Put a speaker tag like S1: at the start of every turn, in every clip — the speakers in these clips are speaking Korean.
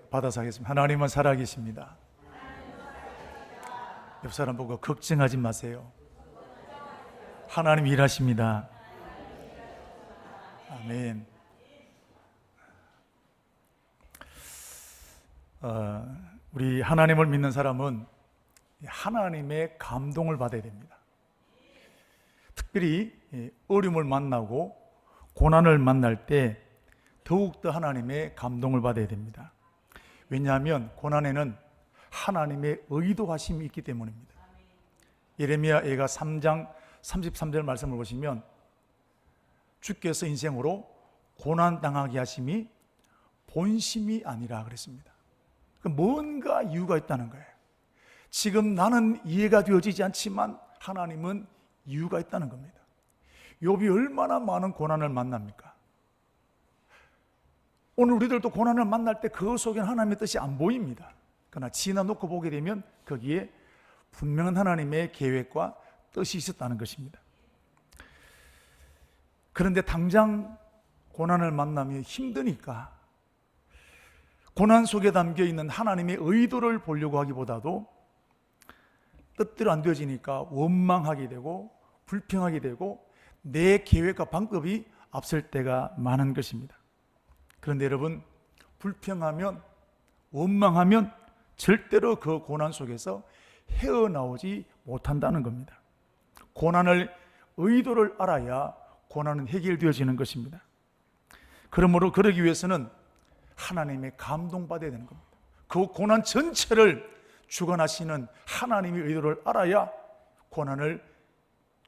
S1: 받아서 하겠습니다. 하나님은 살아계십니다. 옆 사람 보고 걱정하지 마세요. 하나님 일하십니다. 아멘. 우리 하나님을 믿는 사람은 하나님의 감동을 받아야 됩니다. 특별히 어려움을 만나고 고난을 만날 때 더욱더 하나님의 감동을 받아야 됩니다. 왜냐하면 고난에는 하나님의 의도하심이 있기 때문입니다. 예레미야 애가 3장 33절 말씀을 보시면 주께서 인생으로 고난당하게 하심이 본심이 아니라 그랬습니다. 뭔가 이유가 있다는 거예요. 지금 나는 이해가 되어지지 않지만 하나님은 이유가 있다는 겁니다. 욥이 얼마나 많은 고난을 만납니까? 오늘 우리들도 고난을 만날 때 그 속에는 하나님의 뜻이 안 보입니다. 그러나 지나놓고 보게 되면 거기에 분명한 하나님의 계획과 뜻이 있었다는 것입니다. 그런데 당장 고난을 만나면 힘드니까 고난 속에 담겨있는 하나님의 의도를 보려고 하기보다도 뜻대로 안 되어지니까 원망하게 되고 불평하게 되고 내 계획과 방법이 앞설 때가 많은 것입니다. 그런데 여러분, 불평하면 원망하면 절대로 그 고난 속에서 헤어나오지 못한다는 겁니다. 고난을 의도를 알아야 고난은 해결되어지는 것입니다. 그러므로 그러기 위해서는 하나님의 감동받아야 되는 겁니다. 그 고난 전체를 주관하시는 하나님의 의도를 알아야 고난을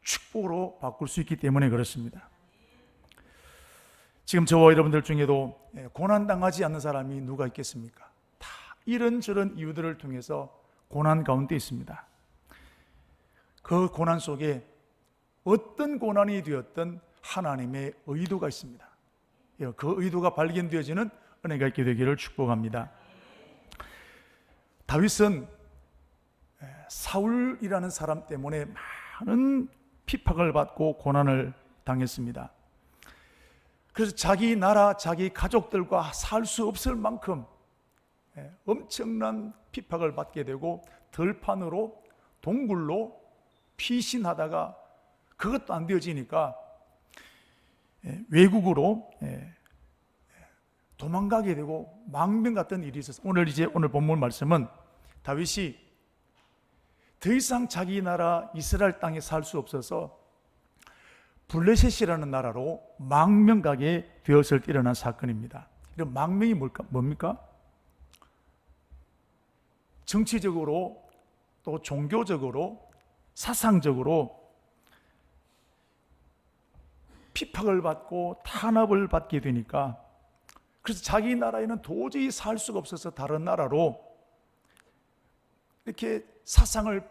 S1: 축복으로 바꿀 수 있기 때문에 그렇습니다. 지금 저와 여러분들 중에도 고난당하지 않는 사람이 누가 있겠습니까? 다 이런저런 이유들을 통해서 고난 가운데 있습니다. 그 고난 속에 어떤 고난이 되었든 하나님의 의도가 있습니다. 그 의도가 발견되어지는 은혜가 있게 되기를 축복합니다. 다윗은 사울이라는 사람 때문에 많은 핍박을 받고 고난을 당했습니다. 그래서 자기 나라, 자기 가족들과 살 수 없을 만큼 엄청난 핍박을 받게 되고 들판으로 동굴로 피신하다가 그것도 안 되어지니까 외국으로 도망가게 되고 망명 같은 일이 있었어요. 오늘 본문 말씀은 다윗이 더 이상 자기 나라 이스라엘 땅에 살 수 없어서 블레셋이라는 나라로 망명 가게 되었을 때 일어난 사건입니다. 이런 망명이 뭡니까? 정치적으로 또 종교적으로 사상적으로 핍박을 받고 탄압을 받게 되니까 그래서 자기 나라에는 도저히 살 수가 없어서 다른 나라로 이렇게 사상을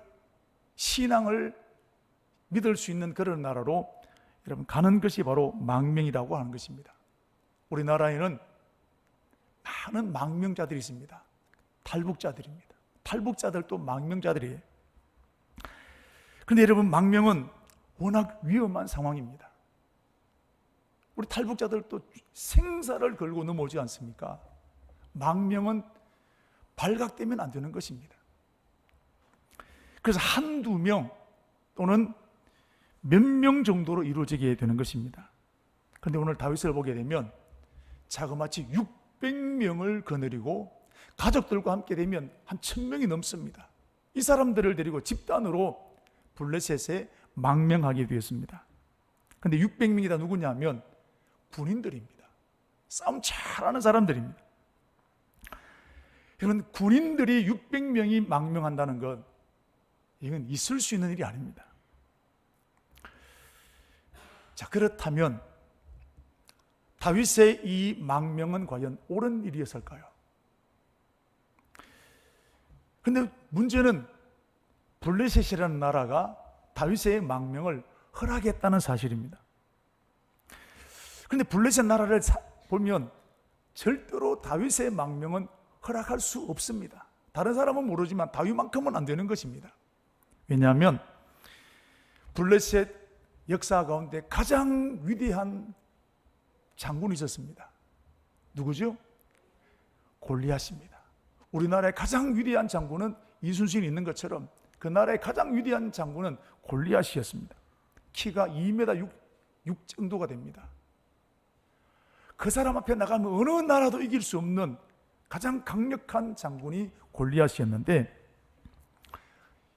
S1: 신앙을 믿을 수 있는 그런 나라로 여러분 가는 것이 바로 망명이라고 하는 것입니다. 우리나라에는 많은 망명자들이 있습니다. 탈북자들입니다. 탈북자들도 망명자들이에요. 그런데 여러분 망명은 워낙 위험한 상황입니다. 우리 탈북자들도 생사를 걸고 넘어오지 않습니까? 망명은 발각되면 안 되는 것입니다. 그래서 한두 명 또는 몇 명 정도로 이루어지게 되는 것입니다. 그런데 오늘 다윗을 보게 되면 자그마치 600명을 거느리고 가족들과 함께 되면 한 1000명이 넘습니다. 이 사람들을 데리고 집단으로 블레셋에 망명하게 되었습니다. 그런데 600명이 다 누구냐면 군인들입니다. 싸움 잘하는 사람들입니다. 여러분, 군인들이 600명이 망명한다는 것, 이건 있을 수 있는 일이 아닙니다. 자, 그렇다면 다윗의 이 망명은 과연 옳은 일이었을까요? 그런데 문제는 블레셋이라는 나라가 다윗의 망명을 허락했다는 사실입니다. 그런데 블레셋 나라를 보면 절대로 다윗의 망명은 허락할 수 없습니다. 다른 사람은 모르지만 다윗만큼은 안 되는 것입니다. 왜냐하면 블레셋 역사 가운데 가장 위대한 장군이 있었습니다. 누구죠? 골리앗입니다. 우리나라의 가장 위대한 장군은 이순신이 있는 것처럼 그 나라의 가장 위대한 장군은 골리앗이었습니다. 키가 2m 6 정도가 됩니다. 그 사람 앞에 나가면 어느 나라도 이길 수 없는 가장 강력한 장군이 골리앗이었는데,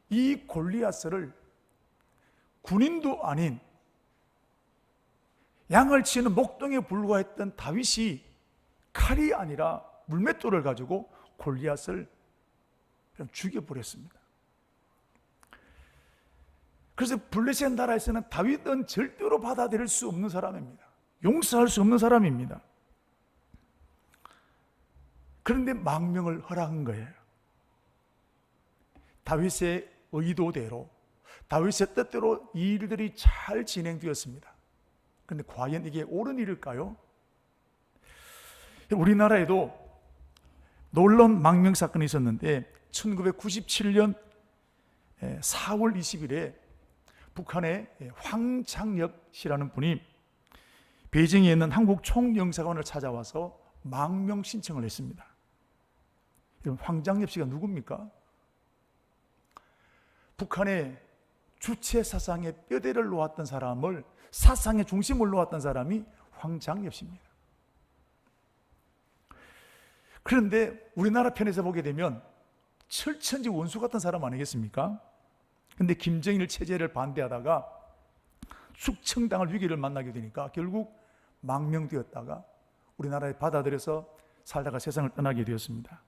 S1: 이 골리앗을 군인도 아닌 양을 치는 목동에 불과했던 다윗이 칼이 아니라 물맷돌을 가지고 골리앗을 죽여버렸습니다. 그래서 블레셋 나라에서는 다윗은 절대로 받아들일 수 없는 사람입니다. 용서할 수 없는 사람입니다. 그런데 망명을 허락한 거예요. 다윗의 의도대로, 다윗의 뜻대로 이 일들이 잘 진행되었습니다. 그런데 과연 이게 옳은 일일까요? 우리나라에도 놀라운 망명 사건이 있었는데 1997년 4월 20일에 북한의 황장엽 씨라는 분이 베이징에 있는 한국 총영사관을 찾아와서 망명 신청을 했습니다. 황장엽 씨가 누굽니까? 북한의 주체 사상의 뼈대를 놓았던 사람을, 사상의 중심을 놓았던 사람이 황장엽 씨입니다. 그런데 우리나라 편에서 보게 되면 철천지 원수 같은 사람 아니겠습니까? 그런데 김정일 체제를 반대하다가 숙청당할 위기를 만나게 되니까 결국 망명되었다가 우리나라에 받아들여서 살다가 세상을 떠나게 되었습니다.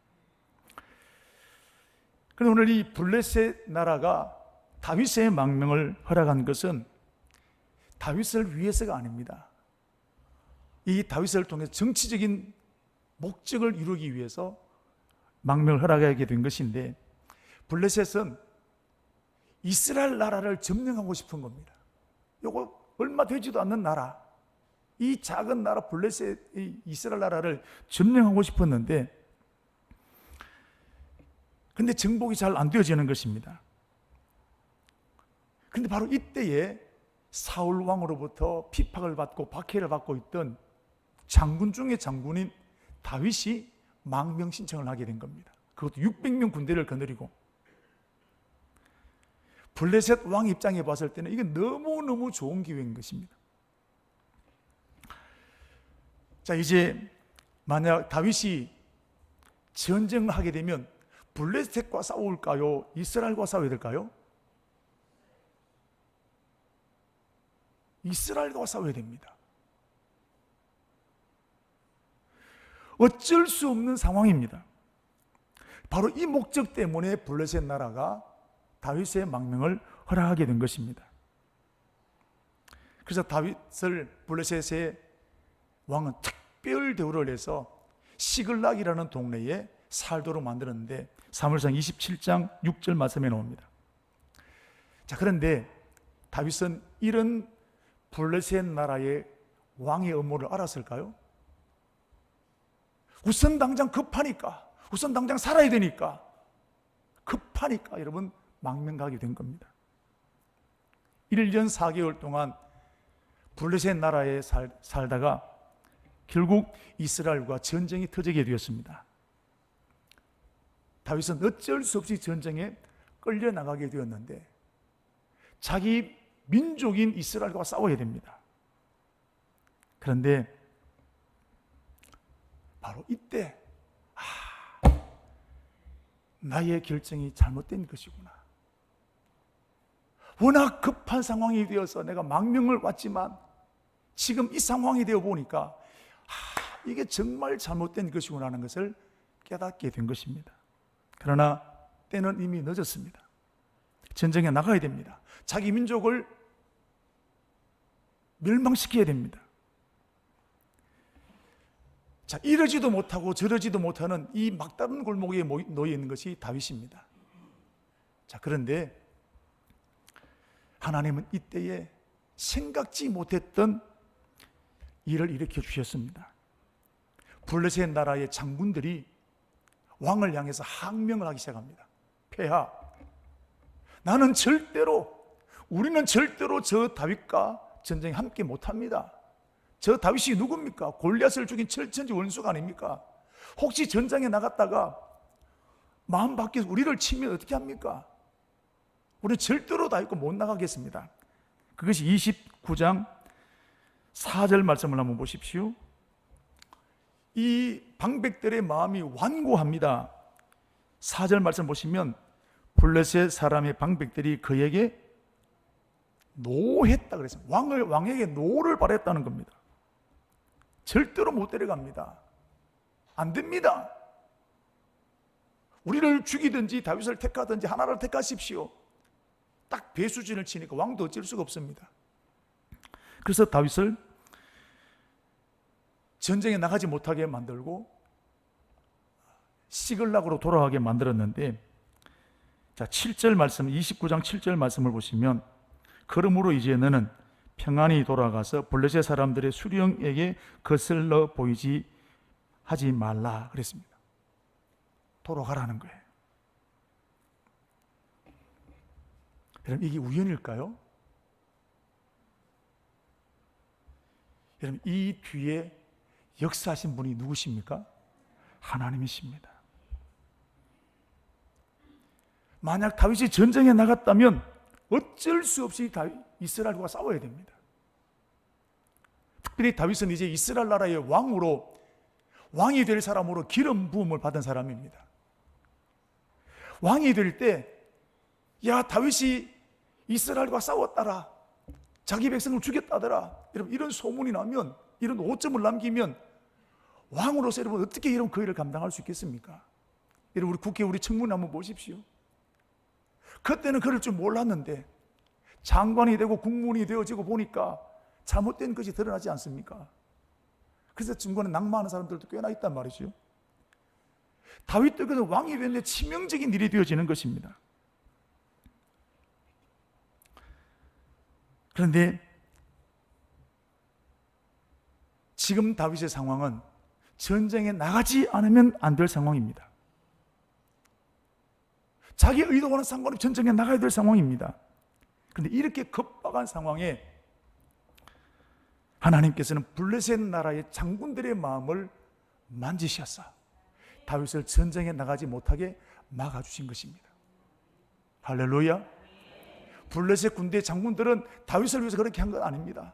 S1: 그런데 오늘 이 블레셋 나라가 다윗의 망명을 허락한 것은 다윗을 위해서가 아닙니다. 이 다윗을 통해 정치적인 목적을 이루기 위해서 망명을 허락하게 된 것인데, 블레셋은 이스라엘 나라를 점령하고 싶은 겁니다. 이거 얼마 되지도 않는 나라, 이 작은 나라 블레셋, 이스라엘 나라를 점령하고 싶었는데, 근데 정복이 잘 안 되어지는 것입니다. 근데 바로 이때에 사울 왕으로부터 핍박을 받고 박해를 받고 있던 장군 중의 장군인 다윗이 망명 신청을 하게 된 겁니다. 그것도 600명 군대를 거느리고. 블레셋 왕 입장에 봤을 때는 이게 너무너무 좋은 기회인 것입니다. 자, 이제 만약 다윗이 전쟁을 하게 되면 블레셋과 싸울까요? 이스라엘과 싸워야 될까요? 이스라엘과 싸워야 됩니다. 어쩔 수 없는 상황입니다. 바로 이 목적 때문에 블레셋 나라가 다윗의 망명을 허락하게 된 것입니다. 그래서 다윗을 블레셋의 왕은 특별 대우를 해서 시글락이라는 동네에 살도록 만들었는데 사무엘상 27장 6절 말씀에 나옵니다. 자, 그런데 다윗은 이런 블레셋 나라의 왕의 업무를 알았을까요? 우선 당장 급하니까, 우선 당장 살아야 되니까, 급하니까 여러분 망명 가게 된 겁니다. 1년 4개월 동안 블레셋 나라에 살다가 결국 이스라엘과 전쟁이 터지게 되었습니다. 다윗은 어쩔 수 없이 전쟁에 끌려나가게 되었는데 자기 민족인 이스라엘과 싸워야 됩니다. 그런데 바로 이때 나의 결정이 잘못된 것이구나. 워낙 급한 상황이 되어서 내가 망명을 왔지만 지금 이 상황이 되어 보니까 이게 정말 잘못된 것이구나 하는 것을 깨닫게 된 것입니다. 그러나 때는 이미 늦었습니다. 전쟁에 나가야 됩니다. 자기 민족을 멸망시켜야 됩니다. 자, 이러지도 못하고 저러지도 못하는 이 막다른 골목에 놓여 있는 것이 다윗입니다. 자, 그런데 하나님은 이때에 생각지 못했던 일을 일으켜 주셨습니다. 블레셋 나라의 장군들이 왕을 향해서 항명을 하기 시작합니다. 폐하, 우리는 절대로 저 다윗과 전쟁에 함께 못합니다. 저 다윗이 누굽니까? 골리앗을 죽인 철천지 원수가 아닙니까? 혹시 전장에 나갔다가 마음 바뀌어서 우리를 치면 어떻게 합니까? 우리는 절대로 다 있고 못 나가겠습니다. 그것이 29장 4절 말씀을 한번 보십시오. 이 방백들의 마음이 완고합니다. 4절 말씀 보시면 블레셋 사람의 방백들이 그에게 노했다 그랬어요. 왕에게 노를 바랬다는 겁니다. 절대로 못 데려갑니다. 안 됩니다. 우리를 죽이든지 다윗을 택하든지 하나를 택하십시오. 딱 배수진을 치니까 왕도 어쩔 수가 없습니다. 그래서 다윗을 전쟁에 나가지 못하게 만들고 시글락으로 돌아가게 만들었는데, 자 7절 말씀, 29장 7절 말씀을 보시면 그러므로 이제 너는 평안히 돌아가서 블레셋 사람들의 수령에게 거슬러 보이지 하지 말라 그랬습니다. 돌아가라는 거예요. 여러분, 이게 우연일까요? 여러분, 이 뒤에 역사하신 분이 누구십니까? 하나님이십니다. 만약 다윗이 전쟁에 나갔다면 어쩔 수 없이 이스라엘과 싸워야 됩니다. 특별히 다윗은 이제 이스라엘 나라의 왕이 될 사람으로 기름 부음을 받은 사람입니다. 왕이 될 때, 야, 다윗이 이스라엘과 싸웠다라, 자기 백성을 죽였다더라, 여러분, 이런 소문이 나면, 이런 오점을 남기면 왕으로서 여러분 어떻게 이런 그 일을 감당할 수 있겠습니까? 여러분, 우리 국회 우리 청문회 한번 보십시오. 그때는 그럴 줄 몰랐는데 장관이 되고 국무원이 되어지고 보니까 잘못된 것이 드러나지 않습니까? 그래서 중간에 낙마하는 사람들도 꽤나 있단 말이죠. 다윗 때에는 왕이 되는데 치명적인 일이 되어지는 것입니다. 그런데 지금 다윗의 상황은 전쟁에 나가지 않으면 안 될 상황입니다. 자기 의도와는 상관없이 전쟁에 나가야 될 상황입니다. 그런데 이렇게 급박한 상황에 하나님께서는 블레셋 나라의 장군들의 마음을 만지셨사 다윗을 전쟁에 나가지 못하게 막아주신 것입니다. 할렐루야. 블레셋 군대 장군들은 다윗을 위해서 그렇게 한 건 아닙니다.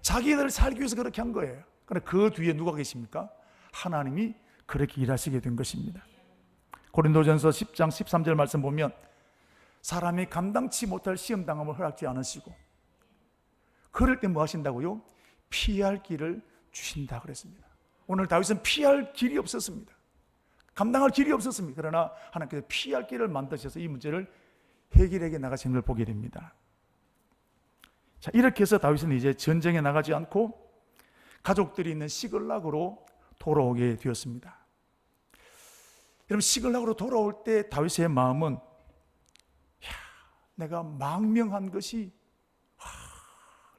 S1: 자기들 살기 위해서 그렇게 한 거예요. 그런데 그 뒤에 누가 계십니까? 하나님이 그렇게 일하시게 된 것입니다. 고린도전서 10장 13절 말씀 보면 사람이 감당치 못할 시험당함을 허락지 않으시고 그럴 때 뭐 하신다고요? 피할 길을 주신다 그랬습니다. 오늘 다윗은 피할 길이 없었습니다. 감당할 길이 없었습니다. 그러나 하나님께서 피할 길을 만드셔서 이 문제를 해결해 나가신 걸 보게 됩니다. 자, 이렇게 해서 다윗은 이제 전쟁에 나가지 않고 가족들이 있는 시글락으로 돌아오게 되었습니다. 여러분, 시글락으로 돌아올 때 다윗의 마음은 내가 망명한 것이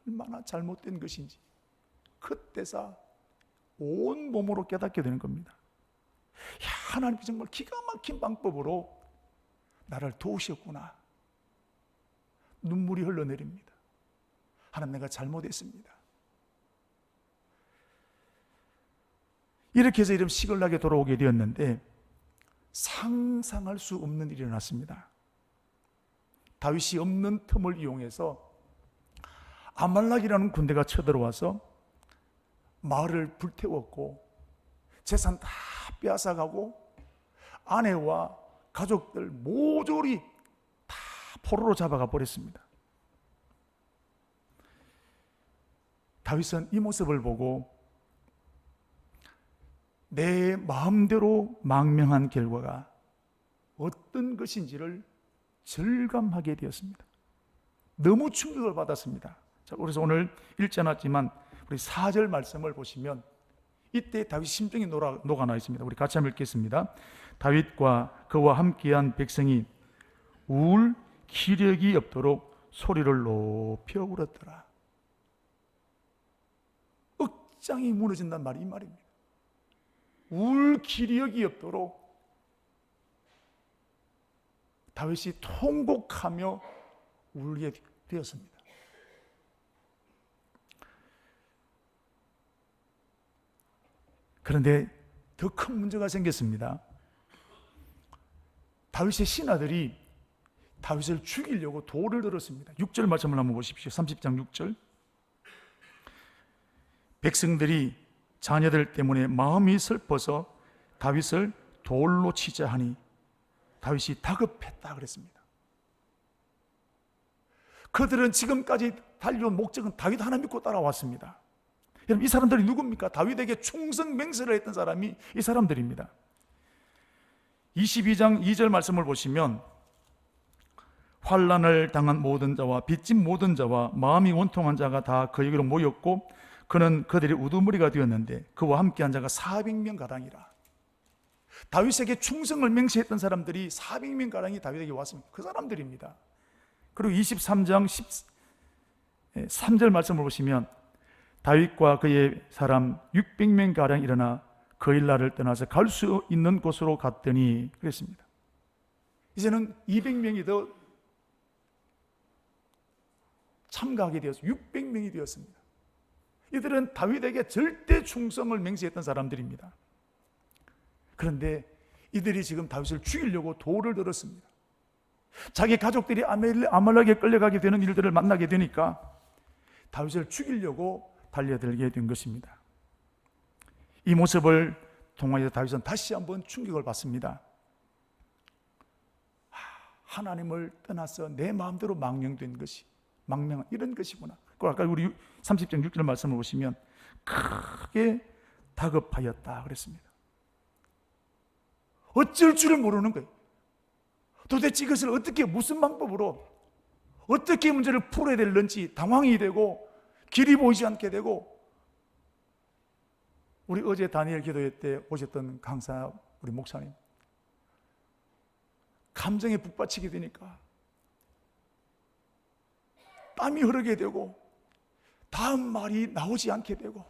S1: 얼마나 잘못된 것인지 그때서 온 몸으로 깨닫게 되는 겁니다. 하나님이 정말 기가 막힌 방법으로 나를 도우셨구나. 눈물이 흘러내립니다. 하나님, 내가 잘못했습니다. 이렇게 해서 이름 시글락에 돌아오게 되었는데 상상할 수 없는 일이 일어났습니다. 다윗이 없는 틈을 이용해서 아말렉이라는 군대가 쳐들어와서 마을을 불태웠고 재산 다 빼앗아가고 아내와 가족들 모조리 다 포로로 잡아가 버렸습니다. 다윗은 이 모습을 보고 내 마음대로 망명한 결과가 어떤 것인지를 절감하게 되었습니다. 너무 충격을 받았습니다. 자, 그래서 오늘 읽지 않았지만 우리 4절 말씀을 보시면 이때 다윗 심정이 녹아나 있습니다. 우리 같이 한번 읽겠습니다. 다윗과 그와 함께한 백성이 울 기력이 없도록 소리를 높여 울었더라. 억장이 무너진단 말이 이 말입니다. 울 기력이 없도록 다윗이 통곡하며 울게 되었습니다. 그런데 더 큰 문제가 생겼습니다. 다윗의 신하들이 다윗을 죽이려고 돌을 들었습니다. 6절 말씀을 한번 보십시오. 30장 6절. 백성들이 자녀들 때문에 마음이 슬퍼서 다윗을 돌로 치자 하니 다윗이 다급했다 그랬습니다. 그들은 지금까지 달려온 목적은 다윗 하나 믿고 따라왔습니다. 여러분, 이 사람들이 누굽니까? 다윗에게 충성 맹세를 했던 사람이 이 사람들입니다. 22장 2절 말씀을 보시면 환난을 당한 모든 자와 빚진 모든 자와 마음이 원통한 자가 다 그에게로 모였고 그는 그들의 우두머리가 되었는데 그와 함께한 자가 400명 가량이라. 다윗에게 충성을 맹세했던 사람들이 400명 가량이 다윗에게 왔습니다. 그 사람들입니다. 그리고 23장 3절 말씀을 보시면 다윗과 그의 사람 600명 가량 일어나 그 일날을 떠나서 갈 수 있는 곳으로 갔더니 그랬습니다. 이제는 200명이 더 참가하게 되어서 600명이 되었습니다. 이들은 다윗에게 절대 충성을 맹세했던 사람들입니다. 그런데 이들이 지금 다윗을 죽이려고 돌을 들었습니다. 자기 가족들이 아말렉에 끌려가게 되는 일들을 만나게 되니까 다윗을 죽이려고 달려들게 된 것입니다. 이 모습을 통하여 다윗은 다시 한번 충격을 받습니다. 하나님을 떠나서 내 마음대로 망명된 것이 망명한 이런 것이구나. 아까 우리 30장 6절 말씀을 보시면 크게 다급하였다 그랬습니다. 어쩔 줄을 모르는 거예요. 도대체 이것을 어떻게 무슨 방법으로 어떻게 문제를 풀어야 될는지 당황이 되고 길이 보이지 않게 되고, 우리 어제 다니엘 기도회 때 오셨던 강사 우리 목사님 감정에 북받치게 되니까 땀이 흐르게 되고 다음 말이 나오지 않게 되고,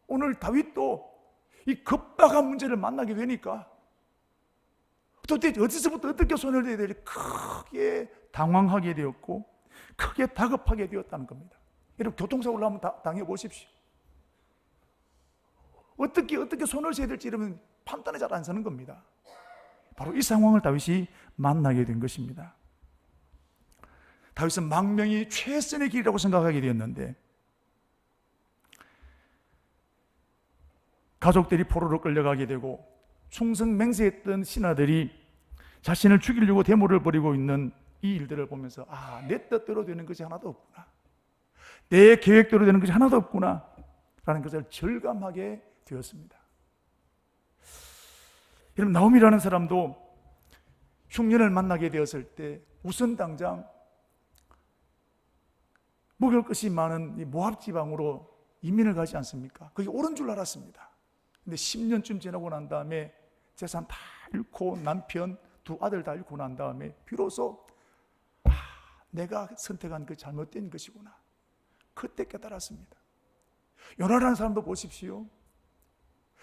S1: 오늘 다윗도 이 급박한 문제를 만나게 되니까 도대체 어디서부터 어떻게 손을 대야 될지 크게 당황하게 되었고 크게 다급하게 되었다는 겁니다. 여러분, 교통사고를 한번 당해보십시오. 어떻게 손을 세야 될지 이러면 판단이 잘 안 서는 겁니다. 바로 이 상황을 다윗이 만나게 된 것입니다. 다윗은 망명이 최선의 길이라고 생각하게 되었는데 가족들이 포로로 끌려가게 되고 충성 맹세했던 신하들이 자신을 죽이려고 대모를 벌이고 있는 이 일들을 보면서 내 뜻대로 되는 것이 하나도 없구나, 내 계획대로 되는 것이 하나도 없구나 라는 것을 절감하게 되었습니다. 여러분, 나오미라는 사람도 흉년을 만나게 되었을 때 우선 당장 먹을 것이 많은 이 모압 지방으로 이민을 가지 않습니까? 그게 옳은 줄 알았습니다. 근데 10년쯤 지나고 난 다음에 재산 다 잃고 남편 두 아들 다 잃고 난 다음에 비로소 내가 선택한 그 잘못된 것이구나, 그때 깨달았습니다. 요나라는 사람도 보십시오.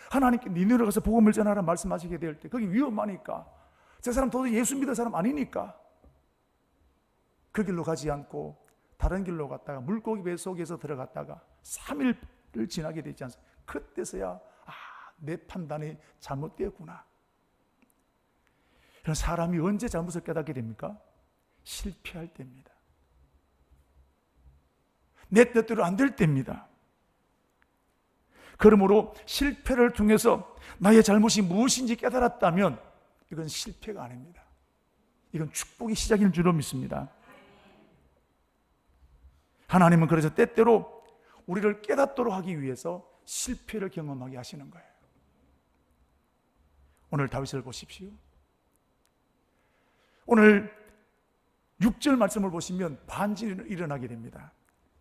S1: 하나님께 니느웨로 가서 복음을 전하라 말씀하시게 될 때 거기 위험하니까, 저 사람 도저히 예수 믿을 사람 아니니까 그 길로 가지 않고 다른 길로 갔다가 물고기 배 속에서 들어갔다가 3일을 지나게 되지 않습니까? 그때서야 내 판단이 잘못되었구나. 사람이 언제 잘못을 깨닫게 됩니까? 실패할 때입니다. 내 뜻대로 안 될 때입니다. 그러므로 실패를 통해서 나의 잘못이 무엇인지 깨달았다면 이건 실패가 아닙니다. 이건 축복의 시작인 줄로 믿습니다. 하나님은 그래서 때때로 우리를 깨닫도록 하기 위해서 실패를 경험하게 하시는 거예요. 오늘 다윗을 보십시오. 오늘 6절 말씀을 보시면 반전이 일어나게 됩니다.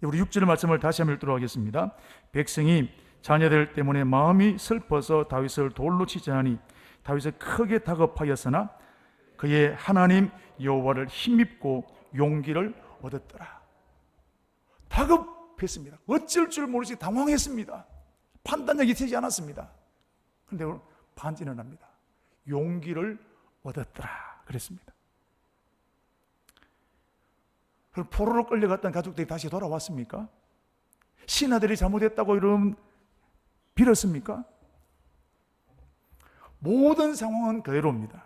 S1: 우리 6절 말씀을 다시 한번 읽도록 하겠습니다. 백성이 자녀들 때문에 마음이 슬퍼서 다윗을 돌로 치자 하니 다윗은 크게 다급하였으나 그의 하나님 여호와를 힘입고 용기를 얻었더라. 다급했습니다. 어쩔 줄 모르지 당황했습니다. 판단력이 되지 않았습니다. 그런데 오늘 반전이 납니다. 용기를 얻었더라 그랬습니다. 그럼 포로로 끌려갔던 가족들이 다시 돌아왔습니까? 신하들이 잘못했다고 이러면 빌었습니까? 모든 상황은 그대로입니다.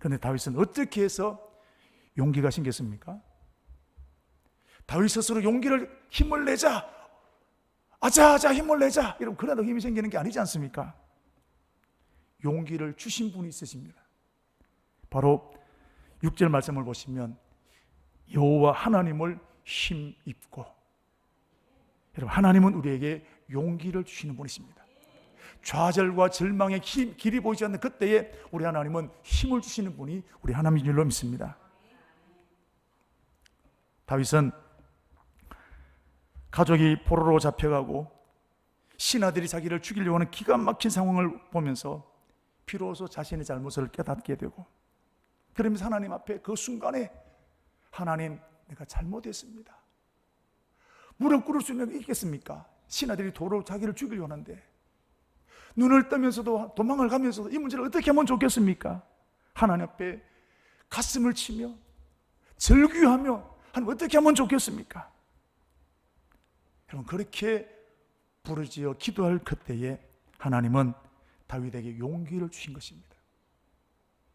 S1: 그런데 다윗은 어떻게 해서 용기가 생겼습니까? 다윗 스스로 용기를 힘을 내자, 아자아자 힘을 내자, 이러면 그러다 힘이 생기는 게 아니지 않습니까? 용기를 주신 분이 있으십니다. 바로 6절 말씀을 보시면 여호와 하나님을 힘입고, 여러분, 하나님은 우리에게 용기를 주시는 분이십니다. 좌절과 절망의 길이 보이지 않는 그때에 우리 하나님은 힘을 주시는 분이 우리 하나님인 줄로 믿습니다. 다윗은 가족이 포로로 잡혀가고 신하들이 자기를 죽이려고 하는 기가 막힌 상황을 보면서 비로소 자신의 잘못을 깨닫게 되고, 그러면서 하나님 앞에 그 순간에 하나님, 내가 잘못했습니다. 무릎 꿇을 수 있겠습니까? 신하들이 도로 자기를 죽이려고 하는데 눈을 뜨면서도 도망을 가면서도 이 문제를 어떻게 하면 좋겠습니까? 하나님 앞에 가슴을 치며 절규하며 하나님 어떻게 하면 좋겠습니까? 여러분, 그렇게 부르짖어 기도할 그때에 하나님은 다윗에게 용기를 주신 것입니다.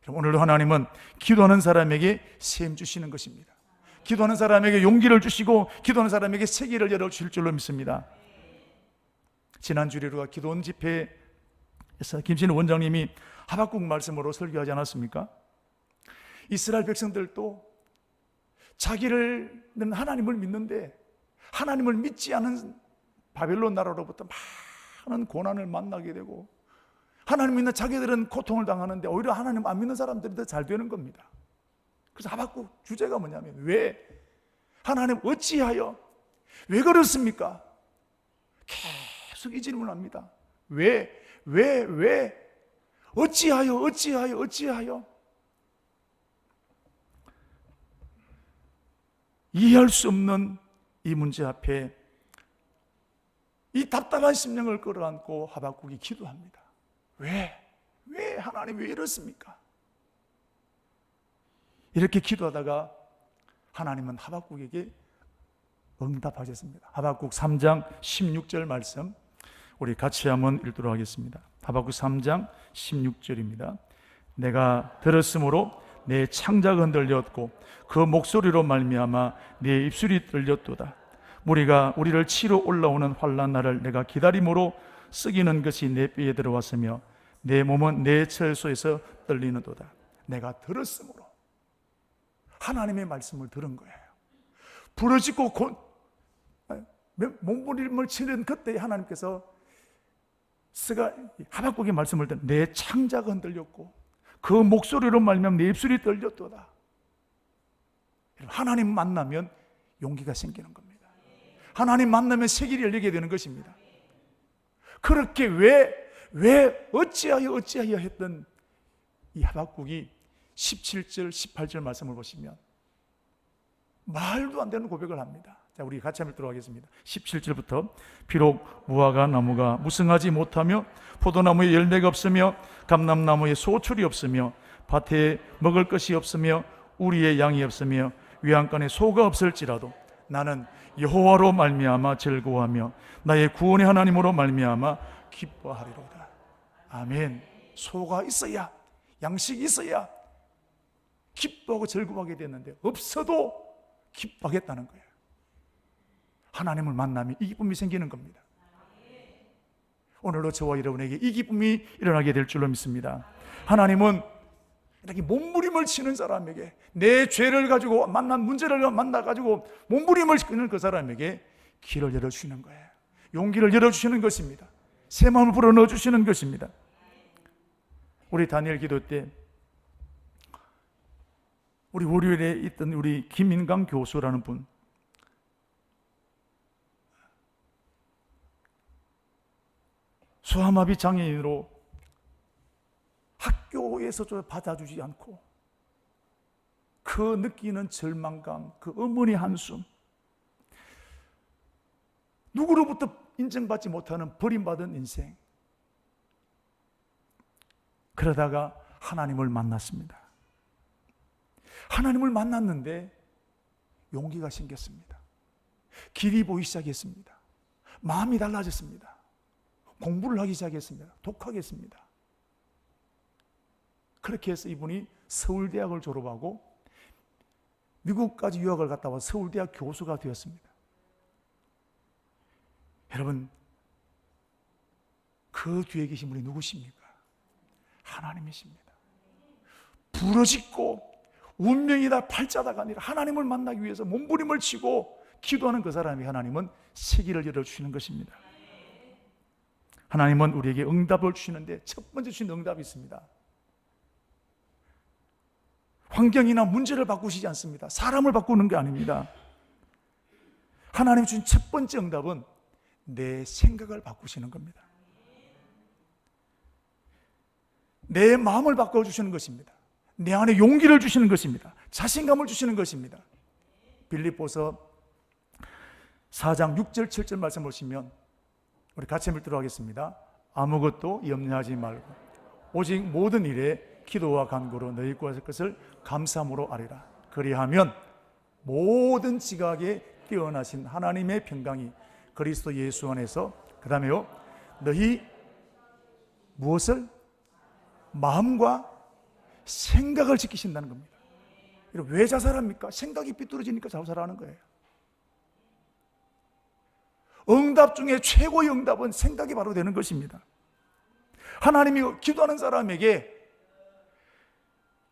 S1: 오늘도 하나님은 기도하는 사람에게 셈 주시는 것입니다. 기도하는 사람에게 용기를 주시고 기도하는 사람에게 세계를 열어주실 줄로 믿습니다. 지난주에 우리가 기도원 집회에서 김신우 원장님이 하박국 말씀으로 설교하지 않았습니까? 이스라엘 백성들도 자기는 하나님을 믿는데 하나님을 믿지 않은 바벨론 나라로부터 많은 고난을 만나게 되고, 하나님 믿는 자기들은 고통을 당하는데 오히려 하나님 안 믿는 사람들이 더 잘 되는 겁니다. 그래서 하박국 주제가 뭐냐면, 왜? 하나님 어찌하여? 왜 그렇습니까? 계속 이 질문을 합니다. 왜? 어찌하여? 이해할 수 없는 이 문제 앞에 이 답답한 심령을 끌어안고 하박국이 기도합니다. 왜 하나님 왜 이렇습니까? 이렇게 기도하다가 하나님은 하박국에게 응답하셨습니다. 하박국 3장 16절 말씀 우리 같이 한번 읽도록 하겠습니다. 하박국 3장 16절입니다. 내가 들었으므로 내 창자가 흔들렸고 그 목소리로 말미암아 내 입술이 떨렸도다. 무리가 우리를 치러 올라오는 환난 날을 내가 기다림으로 썩이는 것이 내 뼈에 들어왔으며 내 몸은 내 처소에서 떨리는도다. 내가 들었으므로, 하나님의 말씀을 들은 거예요. 부르짖고 몸부림을 치는 그때 하나님께서 하박국의 말씀을 듣는, 내 창자가 흔들렸고 그 목소리로 말미암아 내 입술이 떨렸도다. 하나님 만나면 용기가 생기는 겁니다. 하나님 만나면 세계를 열리게 되는 것입니다. 그렇게 왜 어찌하여 했던 이 하박국이 17절 18절 말씀을 보시면 말도 안 되는 고백을 합니다. 자, 우리 같이 한번 들어가겠습니다. 17절부터 비록 무화과 나무가 무성하지 못하며 포도나무에 열매가 없으며 감람나무에 소출이 없으며 밭에 먹을 것이 없으며 우리의 양이 없으며 외양간에 소가 없을지라도 나는 여호와로 말미암아 즐거워하며 나의 구원의 하나님으로 말미암아 기뻐하리로다. 아멘. 소가 있어야, 양식이 있어야 기뻐하고 즐거워하게 됐는데 없어도 기뻐하겠다는 거예요. 하나님을 만나면 이 기쁨이 생기는 겁니다. 오늘도 저와 여러분에게 이 기쁨이 일어나게 될 줄로 믿습니다. 하나님은 이렇게 몸부림을 치는 사람에게, 내 죄를 가지고 만난 문제를 만나가지고 몸부림을 치는 그 사람에게 길을 열어주시는 거예요. 용기를 열어주시는 것입니다. 새 마음을 불어넣어주시는 것입니다. 우리 다니엘 기도 때 우리 월요일에 있던 우리 김인강 교수라는 분, 소아마비 장애인으로 학교에서도 받아주지 않고 그 느끼는 절망감, 그 어머니 한숨, 누구로부터 인정받지 못하는 버림받은 인생, 그러다가 하나님을 만났습니다. 하나님을 만났는데 용기가 생겼습니다. 길이 보이기 시작했습니다. 마음이 달라졌습니다. 공부를 하기 시작했습니다. 독학했습니다. 그렇게 해서 이분이 서울대학을 졸업하고 미국까지 유학을 갔다 와 서울대학 교수가 되었습니다. 여러분, 그 뒤에 계신 분이 누구십니까? 하나님이십니다. 부러짓고 운명이다 팔자다가 아니라 하나님을 만나기 위해서 몸부림을 치고 기도하는 그 사람이 하나님은 세계를 열어주시는 것입니다. 하나님은 우리에게 응답을 주시는데 첫 번째 주신 응답이 있습니다. 환경이나 문제를 바꾸시지 않습니다. 사람을 바꾸는 게 아닙니다. 하나님이 주신 첫 번째 응답은 내 생각을 바꾸시는 겁니다. 내 마음을 바꿔주시는 것입니다. 내 안에 용기를 주시는 것입니다. 자신감을 주시는 것입니다. 빌립보서 4장 6절 7절 말씀 보시면 우리 같이 읽도록 하겠습니다. 아무것도 염려하지 말고 오직 모든 일에 기도와 간구로 너희 구하실 것을 감사함으로 아뢰라. 그리하면 모든 지각에 뛰어나신 하나님의 평강이 그리스도 예수 안에서, 그 다음에요, 너희 무엇을? 마음과 생각을 지키신다는 겁니다. 왜 자살합니까? 생각이 삐뚤어지니까 자살하는 거예요. 응답 중에 최고의 응답은 생각이 바로 되는 것입니다. 하나님이 기도하는 사람에게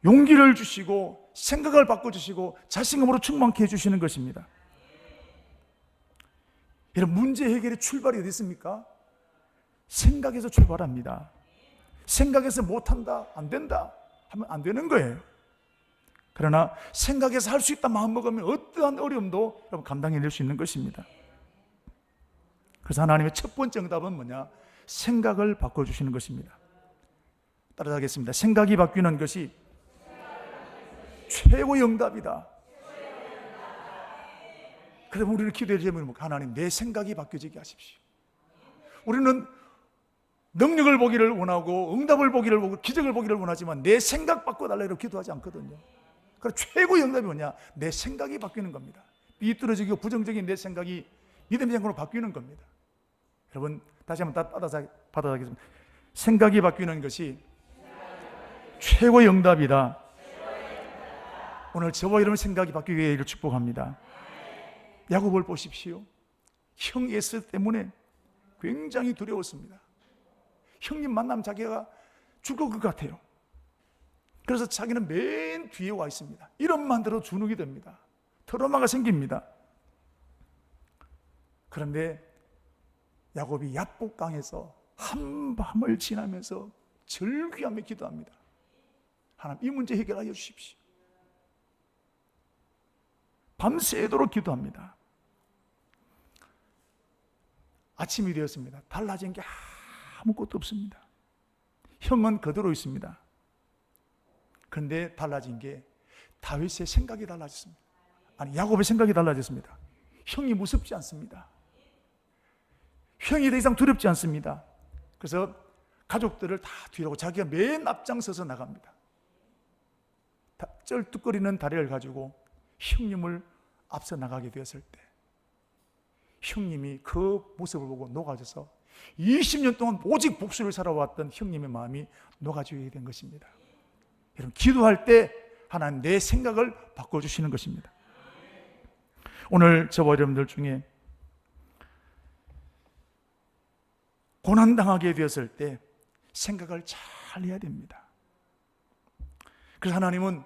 S1: 용기를 주시고 생각을 바꿔주시고 자신감으로 충만케 해주시는 것입니다. 이런 문제 해결의 출발이 어디 있습니까? 생각에서 출발합니다. 생각에서 못한다, 안 된다 하면 안 되는 거예요. 그러나 생각에서 할 수 있다 마음먹으면 어떠한 어려움도 여러분 감당해낼 수 있는 것입니다. 그래서 하나님의 첫 번째 응답은 뭐냐? 생각을 바꿔주시는 것입니다. 따라하겠습니다. 생각이 바뀌는 것이 최고의 응답이다. 그러면 우리는 기도의 제목이 하나님 내 생각이 바뀌어지게 하십시오. 우리는 능력을 보기를 원하고 응답을 보기를 원하고 기적을 보기를 원하지만 내 생각 바꿔달라고 기도하지 않거든요. 그래서 최고의 응답이 뭐냐? 내 생각이 바뀌는 겁니다. 삐뚤어지고 부정적인 내 생각이 믿음의 생각으로 바뀌는 겁니다. 여러분 다시 한번 받아가겠습니다. 생각이 바뀌는 것이 최고의 응답이다. 오늘 저와 여러분 생각이 바뀌게 되기를 축복합니다. 야곱을 보십시오. 형 에서 때문에 굉장히 두려웠습니다. 형님 만나면 자기가 죽을 것 같아요. 그래서 자기는 맨 뒤에 와 있습니다. 이름만 들어도 주눅이 됩니다. 트라우마가 생깁니다. 그런데 야곱이 야복강에서 한밤을 지나면서 절규하며 기도합니다. 하나님 이 문제 해결하여 주십시오. 밤새도록 기도합니다. 아침이 되었습니다. 달라진 게 아무것도 없습니다. 형은 그대로 있습니다. 그런데 달라진 게 다윗의 생각이 달라졌습니다. 아니 야곱의 생각이 달라졌습니다. 형이 무섭지 않습니다. 형이 더 이상 두렵지 않습니다. 그래서 가족들을 다 뒤로하고 자기가 맨 앞장서서 나갑니다. 쩔뚝거리는 다리를 가지고 형님을 앞서 나가게 되었을 때 형님이 그 모습을 보고 녹아져서 20년 동안 오직 복수를 살아왔던 형님의 마음이 녹아지게 된 것입니다. 여러분 기도할 때 하나님 내 생각을 바꿔주시는 것입니다. 오늘 저와 여러분들 중에 고난당하게 되었을 때 생각을 잘 해야 됩니다. 그래서 하나님은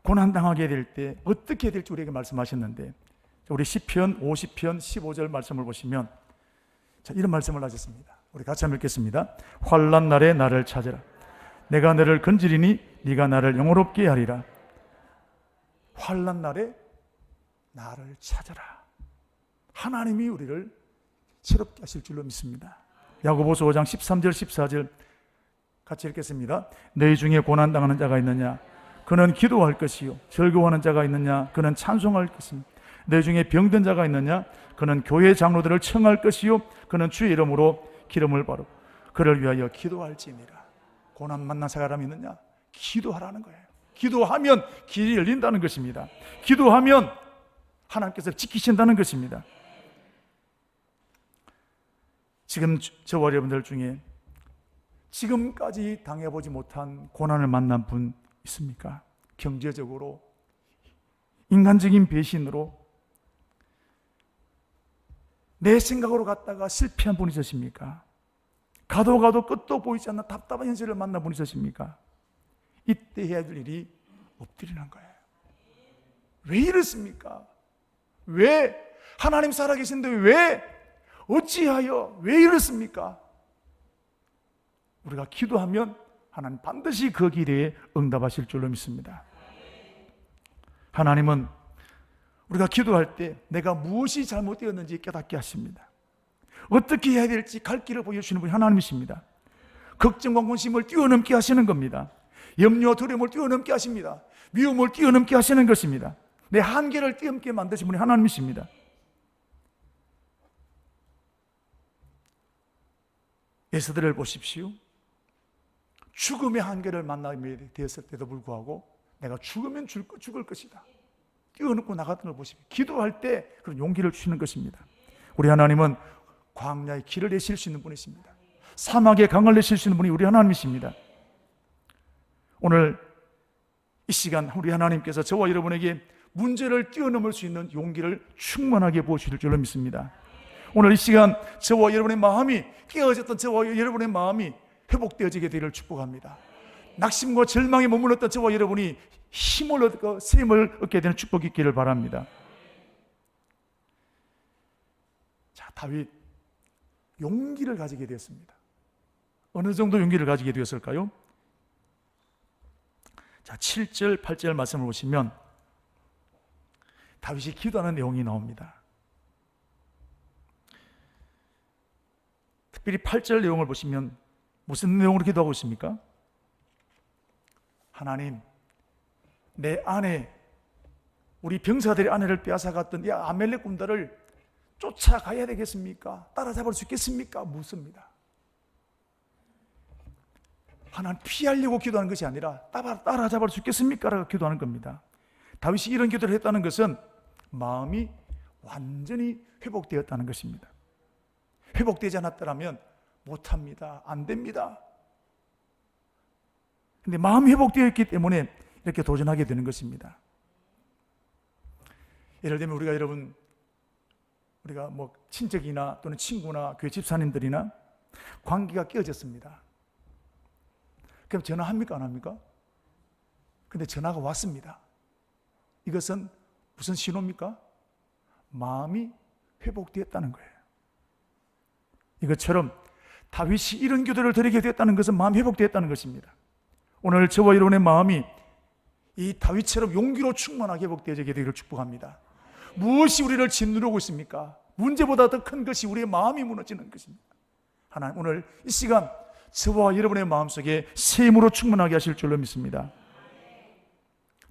S1: 고난당하게 될 때 어떻게 될지 우리에게 말씀하셨는데 우리 시편 50편 15절 말씀을 보시면 자, 이런 말씀을 하셨습니다. 우리 같이 한번 읽겠습니다. 환난 날에 나를 찾으라. 내가 너를 건지리니 네가 나를 영화롭게 하리라. 환난 날에 나를 찾아라. 하나님이 우리를 새롭게 하실 줄로 믿습니다. 야고보서 5장 13절 14절 같이 읽겠습니다. 너희 중에 고난당하는 자가 있느냐? 그는 기도할 것이요. 즐거워하는 자가 있느냐? 그는 찬송할 것입니다. 너희 중에 병든 자가 있느냐? 그는 교회 장로들을 청할 것이요. 그는 주의 이름으로 기름을 바르고 그를 위하여 기도할지니라. 고난 만난 사람이 있느냐? 기도하라는 거예요. 기도하면 길이 열린다는 것입니다. 기도하면 하나님께서 지키신다는 것입니다. 지금 저와 여러분들 중에 지금까지 당해보지 못한 고난을 만난 분 있습니까? 경제적으로, 인간적인 배신으로 내 생각으로 갔다가 실패한 분 있으십니까? 가도 끝도 보이지 않는 답답한 현실을 만난 분 있으십니까? 이때 해야 될 일이 엎드리는 거예요. 왜 이렇습니까? 왜? 하나님 살아계신데 왜? 어찌하여? 왜 이렇습니까? 우리가 기도하면 하나님 반드시 그 기도에 응답하실 줄로 믿습니다. 하나님은 우리가 기도할 때 내가 무엇이 잘못되었는지 깨닫게 하십니다. 어떻게 해야 될지 갈 길을 보여주시는 분이 하나님이십니다. 걱정과 근심을 뛰어넘게 하시는 겁니다. 염려와 두려움을 뛰어넘게 하십니다. 미움을 뛰어넘게 하시는 것입니다. 내 한계를 뛰어넘게 만드신 분이 하나님이십니다. 에스더를 보십시오. 죽음의 한계를 만나게 되었을 때도 불구하고 내가 죽으면 죽을 것이다, 뛰어넘고 나갔던 걸 보십시오. 기도할 때 그런 용기를 주시는 것입니다. 우리 하나님은 광야의 길을 내실 수 있는 분이십니다. 사막의 강을 내실 수 있는 분이 우리 하나님이십니다. 오늘 이 시간 우리 하나님께서 저와 여러분에게 문제를 뛰어넘을 수 있는 용기를 충만하게 부어주실 줄로 믿습니다. 오늘 이 시간 저와 여러분의 마음이 깨어졌던 저와 여러분의 마음이 회복되어지게 되기를 축복합니다. 낙심과 절망에 머물렀던 저와 여러분이 힘을 얻고 셈을 얻게 되는 축복이 있기를 바랍니다. 자, 다윗 용기를 가지게 되었습니다. 어느 정도 용기를 가지게 되었을까요? 자, 7절, 8절 말씀을 보시면 다윗이 기도하는 내용이 나옵니다. 특별히 8절 내용을 보시면 무슨 내용으로 기도하고 있습니까? 하나님, 내 아내, 우리 병사들의 아내를 빼앗아갔던 이 아멜렉 군대를 쫓아가야 되겠습니까? 따라잡을 수 있겠습니까? 묻습니다. 하나님, 피하려고 기도하는 것이 아니라 따라잡을 수 있겠습니까? 라고 기도하는 겁니다. 다윗이 이런 기도를 했다는 것은 마음이 완전히 회복되었다는 것입니다. 회복되지 않았더라면 못합니다, 안 됩니다. 근데 마음이 회복되어 있기 때문에 이렇게 도전하게 되는 것입니다. 예를 들면 우리가 뭐 친척이나 또는 친구나 교회 집사님들이나 관계가 깨어졌습니다. 그럼 전화합니까, 안 합니까? 근데 전화가 왔습니다. 이것은 무슨 신호입니까? 마음이 회복되었다는 거예요. 이것처럼 다윗이 이런 기도를 드리게 되었다는 것은 마음이 회복되었다는 것입니다. 오늘 저와 여러분의 마음이 이 다윗처럼 용기로 충만하게 회복되어지게 되기를 축복합니다. 무엇이 우리를 짓누르고 있습니까? 문제보다 더 큰 것이 우리의 마음이 무너지는 것입니다. 하나님, 오늘 이 시간 저와 여러분의 마음속에 새 힘으로 충만하게 하실 줄로 믿습니다.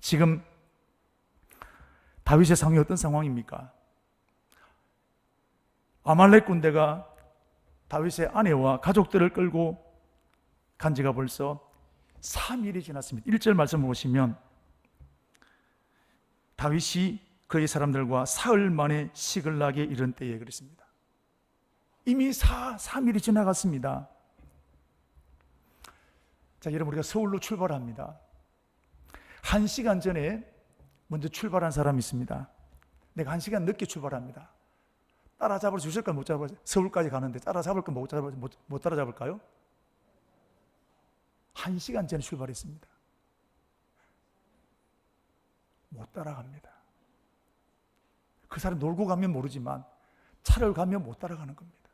S1: 지금 다윗의 상황이 어떤 상황입니까? 아말렉 군대가 다윗의 아내와 가족들을 끌고 간 지가 벌써 3일이 지났습니다. 1절 말씀을 보시면 다윗이 그의 사람들과 사흘 만에 시글락에 이른 때에 그랬습니다. 이미 3일이 지나갔습니다. 자, 여러분, 우리가 서울로 출발합니다. 1시간 전에 먼저 출발한 사람이 있습니다. 내가 1시간 늦게 출발합니다. 따라잡을 수 있을까? 못 잡을까요? 서울까지 가는데 따라잡을까? 못 따라잡을까요? 1시간 전에 출발했습니다. 못 따라갑니다. 그 사람 놀고 가면 모르지만 차를 가면 못 따라가는 겁니다.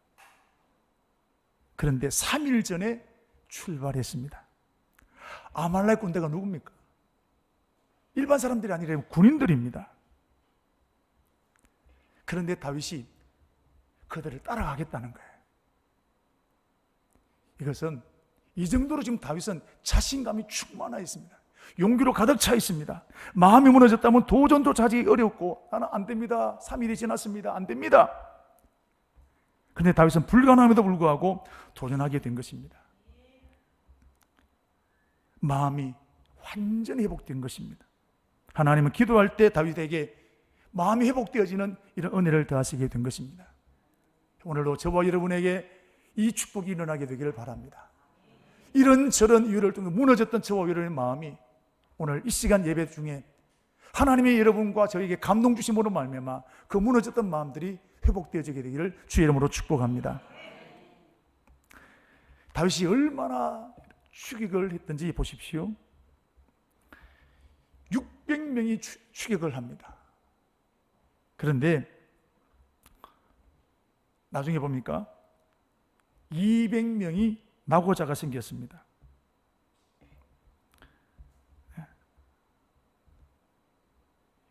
S1: 그런데 3일 전에 출발했습니다. 아말렉 군대가 누굽니까? 일반 사람들이 아니라 군인들입니다. 그런데 다윗이 그들을 따라가겠다는 거예요. 이것은 이 정도로 지금 다윗은 자신감이 충만해 있습니다. 용기로 가득 차 있습니다. 마음이 무너졌다면 도전도 자지 어렵고 나는 안 됩니다. 3일이 지났습니다. 안 됩니다. 그런데 다윗은 불가능함에도 불구하고 도전하게 된 것입니다. 마음이 완전히 회복된 것입니다. 하나님은 기도할 때 다윗에게 마음이 회복되어지는 이런 은혜를 더하시게 된 것입니다. 오늘도 저와 여러분에게 이 축복이 일어나게 되기를 바랍니다. 이런저런 이유를 통해 무너졌던 저와 여러분의 마음이 오늘 이 시간 예배 중에 하나님의 여러분과 저에게 감동 주심으로 말미암아 그 무너졌던 마음들이 회복되어지게 되기를 주의 이름으로 축복합니다. 다윗이 얼마나 추격을 했던지 보십시오. 600명이 추격을 합니다. 그런데 나중에 봅니까? 200명이 낙오자가 생겼습니다.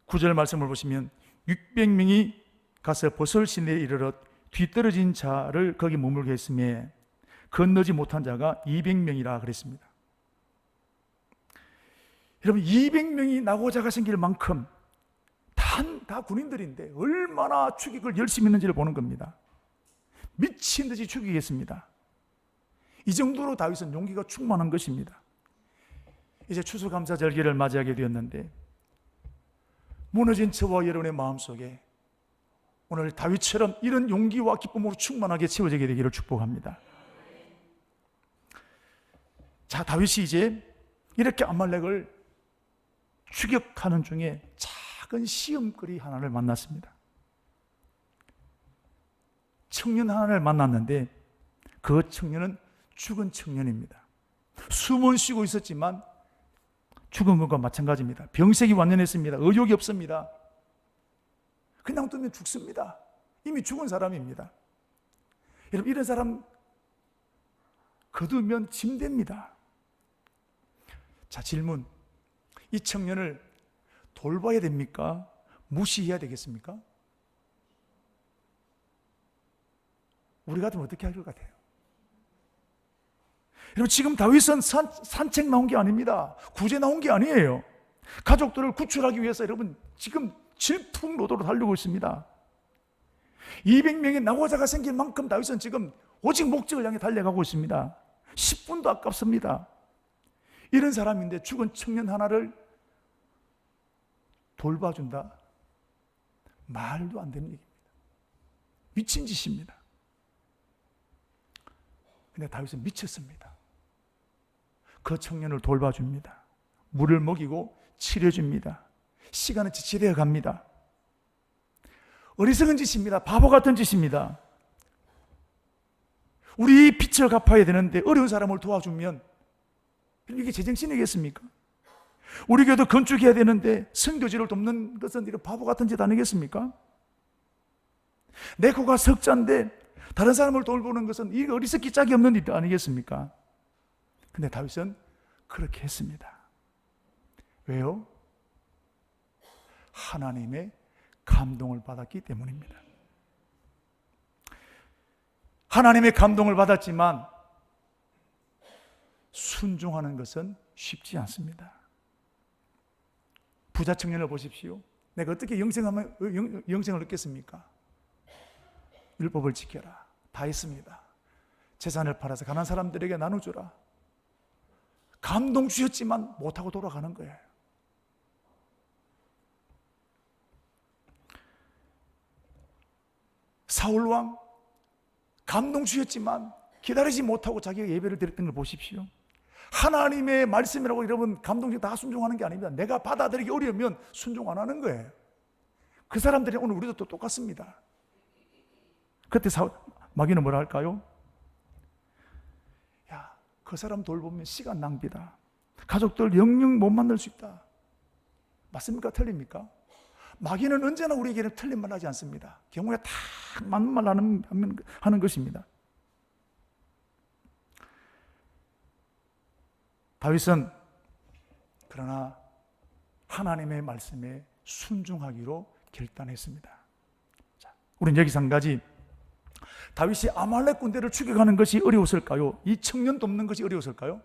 S1: 구절 말씀을 보시면 600명이 가서 보솔 시내에 이르러 뒤떨어진 자를 거기 머물게 했음에 건너지 못한 자가 200명이라 그랬습니다. 여러분, 200명이 낙오자가 생길 만큼 다 군인들인데 얼마나 추격을 열심히 했는지를 보는 겁니다. 미친 듯이 추격했습니다. 이 정도로 다윗은 용기가 충만한 것입니다. 이제 추수감사절기를 맞이하게 되었는데 무너진 저와 여러분의 마음속에 오늘 다윗처럼 이런 용기와 기쁨으로 충만하게 채워지게 되기를 축복합니다. 자, 다윗이 이제 이렇게 아말렉을 추격하는 중에 작은 시험거리 하나를 만났습니다. 청년 하나를 만났는데 그 청년은 죽은 청년입니다. 숨은 쉬고 있었지만 죽은 것과 마찬가지입니다. 병색이 완연했습니다. 의욕이 없습니다. 그냥 두면 죽습니다. 이미 죽은 사람입니다. 여러분, 이런 사람 거두면 짐됩니다. 자, 질문. 이 청년을 돌봐야 됩니까? 무시해야 되겠습니까? 우리 같으면 어떻게 할 것 같아요? 여러분, 지금 다윗은 산책 나온 게 아닙니다. 구제 나온 게 아니에요. 가족들을 구출하기 위해서 여러분 지금 질풍노도로 달리고 있습니다. 200명의 낙오자가 생길 만큼 다윗은 지금 오직 목적을 향해 달려가고 있습니다. 10분도 아깝습니다. 이런 사람인데 죽은 청년 하나를 돌봐준다? 말도 안 되는 얘기입니다. 미친 짓입니다. 근데 다윗은 미쳤습니다. 그 청년을 돌봐줍니다. 물을 먹이고 치료해줍니다. 시간은 지체되어 갑니다. 어리석은 짓입니다. 바보 같은 짓입니다. 우리 빚을 갚아야 되는데 어려운 사람을 도와주면 이게 제정신이겠습니까? 우리 교회도 건축해야 되는데 선교지를 돕는 것은 이런 바보 같은 짓 아니겠습니까? 내 코가 석자인데 다른 사람을 돌보는 것은 이 어리석기 짝이 없는 일 아니겠습니까? 근데 다윗은 그렇게 했습니다. 왜요? 하나님의 감동을 받았기 때문입니다. 하나님의 감동을 받았지만 순종하는 것은 쉽지 않습니다. 부자 청년을 보십시오. 내가 어떻게 영생을 얻겠습니까? 율법을 지켜라. 다 했습니다. 재산을 팔아서 가난한 사람들에게 나눠주라. 감동 주셨지만 못하고 돌아가는 거예요. 사울왕 감동 주셨지만 기다리지 못하고 자기가 예배를 드렸던 걸 보십시오. 하나님의 말씀이라고 여러분 감동 다 순종하는 게 아닙니다. 내가 받아들이기 어려우면 순종 안 하는 거예요. 그 사람들이 오늘 우리도 또 똑같습니다. 그때 마귀는 뭐라 할까요? 야, 그 사람 돌보면 시간 낭비다. 가족들 영영 못 만날 수 있다. 맞습니까? 틀립니까? 마귀는 언제나 우리에게는 틀린 말 하지 않습니다. 경우에 딱 맞는 말 하는 것입니다. 다윗은 그러나 하나님의 말씀에 순종하기로 결단했습니다. 자, 우리는 여기서 한 가지, 다윗이 아말렉 군대를 추격하는 것이 어려웠을까요? 이 청년 돕는 것이 어려웠을까요?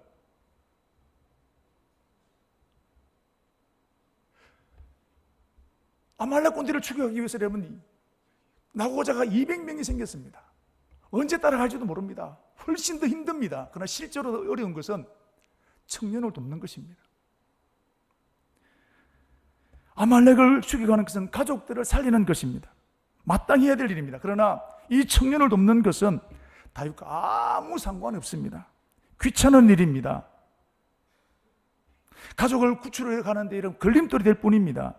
S1: 아말렉 군대를 추격하기 위해서 여러분 낙오자가 200명이 생겼습니다. 언제 따라갈지도 모릅니다. 훨씬 더 힘듭니다. 그러나 실제로 어려운 것은 청년을 돕는 것입니다. 아말렉을 추격하는 것은 가족들을 살리는 것입니다. 마땅히 해야 될 일입니다. 그러나 이 청년을 돕는 것은 다윗과 아무 상관이 없습니다. 귀찮은 일입니다. 가족을 구출해 가는데 이런 걸림돌이 될 뿐입니다.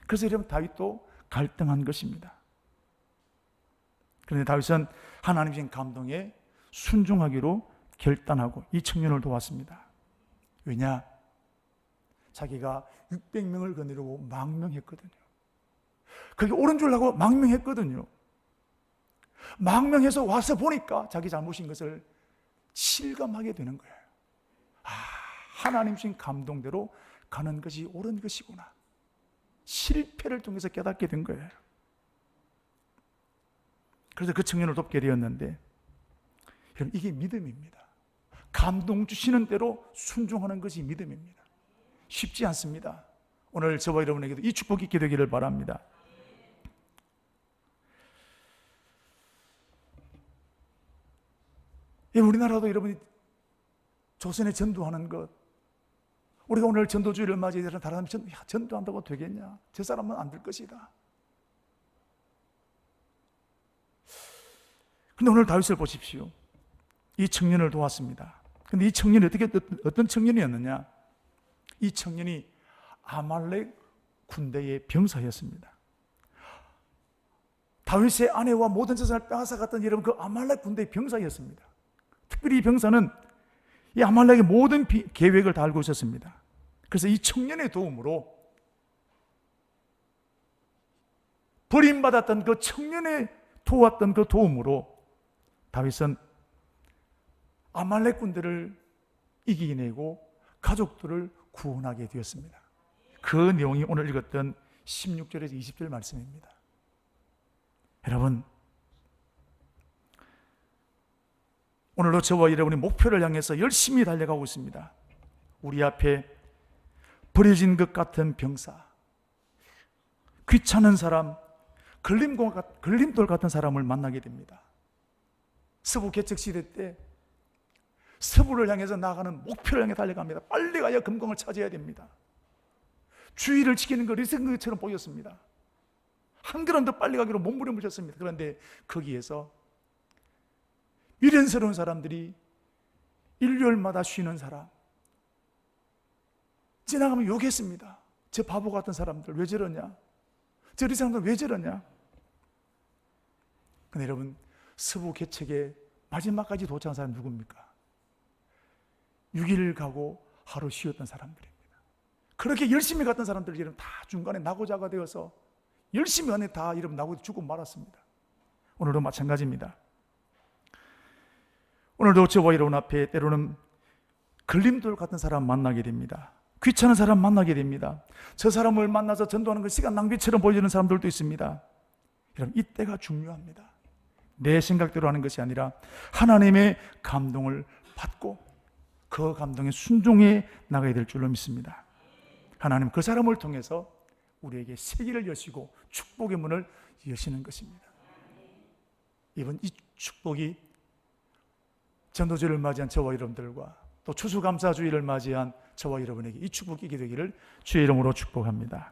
S1: 그래서 이러면 다윗도 갈등한 것입니다. 그런데 다윗은 하나님 주신 감동에 순종하기로 결단하고 이 청년을 도왔습니다. 왜냐? 자기가 600명을 거느리고 망명했거든요. 그게 옳은 줄 알고 망명했거든요. 망명해서 와서 보니까 자기 잘못인 것을 실감하게 되는 거예요. 하나님 주신 감동대로 가는 것이 옳은 것이구나. 실패를 통해서 깨닫게 된 거예요. 그래서 그 청년을 돕게 되었는데, 여러분, 이게 믿음입니다. 감동 주시는 대로 순종하는 것이 믿음입니다. 쉽지 않습니다. 오늘 저와 여러분에게도 이 축복이 있게 되기를 바랍니다. 우리나라도 여러분이 조선에 전도하는 것, 우리가 오늘 전도주의를 맞이해서 다른 사람이 전도한다고 되겠냐? 저 사람은 안 될 것이다. 근데 오늘 다윗을 보십시오. 이 청년을 도왔습니다. 근데 이 청년이 어떤 청년이었느냐? 이 청년이 아말렉 군대의 병사였습니다. 다윗의 아내와 모든 재산을 빼앗아갔던 여러분, 그 아말렉 군대의 병사였습니다. 특별히 이 병사는 이 아말렉의 모든 계획을 다 알고 있었습니다. 그래서 이 청년의 도움으로, 버림받았던 그 청년의 도왔던 그 도움으로 다윗은 아말렉 군대를 이기내고 가족들을 구원하게 되었습니다. 그 내용이 오늘 읽었던 16절에서 20절 말씀입니다. 여러분, 오늘도 저와 여러분이 목표를 향해서 열심히 달려가고 있습니다. 우리 앞에 버려진 것 같은 병사, 귀찮은 사람, 걸림돌 같은 사람을 만나게 됩니다. 서부 개척 시대 때 서부를 향해서 나가는 목표를 향해 달려갑니다. 빨리 가야 금광을 차지해야 됩니다. 주의를 지키는 거 리생크처럼 보였습니다. 한 걸음 더 빨리 가기로 몸부림을 쳤습니다. 그런데 거기에서 미련스러운 사람들이 일요일마다 쉬는 사람, 지나가면 욕했습니다. 저 바보 같은 사람들 왜 저러냐? 저 리생들 왜 저러냐? 근데 여러분, 서부 개척의 마지막까지 도착한 사람이 누굽니까? 6일 가고 하루 쉬었던 사람들입니다. 그렇게 열심히 갔던 사람들 이름 다 중간에 나고자가 되어서 열심히 안에 다 이름 나고 죽고 말았습니다. 오늘도 마찬가지입니다. 오늘도 저와 여러분 앞에 때로는 걸림돌 같은 사람 만나게 됩니다. 귀찮은 사람 만나게 됩니다. 저 사람을 만나서 전도하는 것 시간 낭비처럼 보여지는 사람들도 있습니다. 여러분, 이때가 중요합니다. 내 생각대로 하는 것이 아니라 하나님의 감동을 받고 그 감동에 순종해 나가야 될 줄로 믿습니다. 하나님 그 사람을 통해서 우리에게 세계를 여시고 축복의 문을 여시는 것입니다. 이번 이 축복이 전도주의를 맞이한 저와 여러분들과 또 추수감사주의를 맞이한 저와 여러분에게 이 축복이 있게 되기를 주의 이름으로 축복합니다.